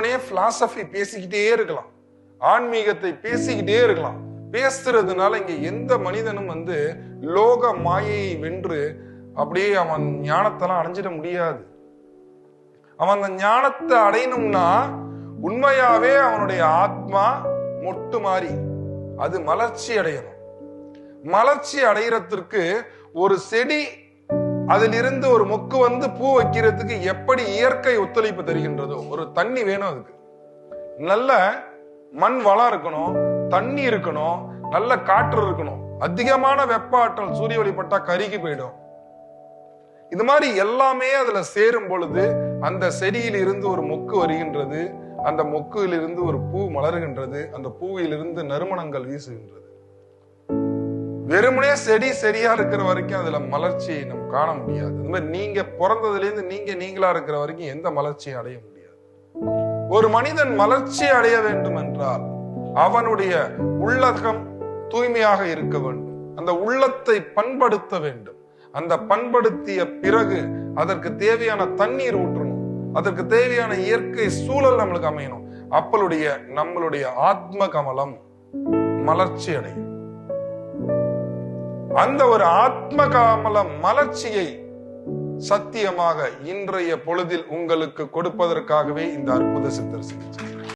வெறுமனே பிலாசபி பேசிக்கிட்டே இருக்கலாம், ஆன்மீகத்தை பேசிக்கிட்டே இருக்கலாம். பேசுறதுனால இங்க எந்த மனிதனும் லோக மாயையை வென்று அப்படியே அவன் ஞானத்தெல்லாம் அடைஞ்சிட முடியாது. அவன் அந்த ஞானத்தை அடையணும்னா உண்மையாவே அவனுடைய ஆத்மா மொட்டு மாறி அது மலர்ச்சி அடையணும். மலர்ச்சி அடைகிறதுக்கு ஒரு செடி அதிலிருந்து ஒரு மொக்கு பூ வைக்கிறதுக்கு எப்படி இயற்கை ஒத்துழைப்பு தருகின்றதோ, ஒரு தண்ணி வேணும், அதுக்கு நல்ல மண் வளம் இருக்கணும், தண்ணி இருக்கணும், நல்ல காற்று இருக்கணும். அதிகமான வெப்ப ஆற்றல் சூரிய ஒளிப்பட்டா கருகி போயிடும். இது மாதிரி எல்லாமே அதுல சேரும் பொழுது அந்த செடியில் இருந்து ஒரு மொக்கு வருகின்றது, அந்த மொக்குயிலிருந்து ஒரு பூ மலர்கின்றது, அந்த பூவிலிருந்து நறுமணங்கள் வீசுகின்றது. வெறுமனே செடி சரியா இருக்கிற வரைக்கும் அதுல மலர்ச்சியை நம்ம காண முடியாது. இந்த மாதிரி நீங்க பிறந்ததுல இருந்து நீங்களா இருக்கிற வரைக்கும் எந்த மலர்ச்சியும் அடைய முடியாது. ஒரு மனிதன் மலர்ச்சி அடைய வேண்டும் என்றால் அவனுடைய உள்ளகம் தூய்மையாக இருக்க வேண்டும், அந்த உள்ளத்தை பண்படுத்த வேண்டும். அந்த பண்படுத்திய பிறகு அதற்கு தேவையான தண்ணீர் ஊற்றணும், அதற்கு தேவையான இயற்கை சூழல் நம்மளுக்கு அமையணும். அப்பளுடைய நம்மளுடைய ஆத்ம கமலம் மலர்ச்சி அடையும். அந்த ஒரு ஆத்ம கமல மலர்ச்சியை சத்தியமாக இன்றைய பொழுதில் உங்களுக்கு கொடுப்பதற்காகவே இந்த அற்புத சித்தர் சிகிச்சை.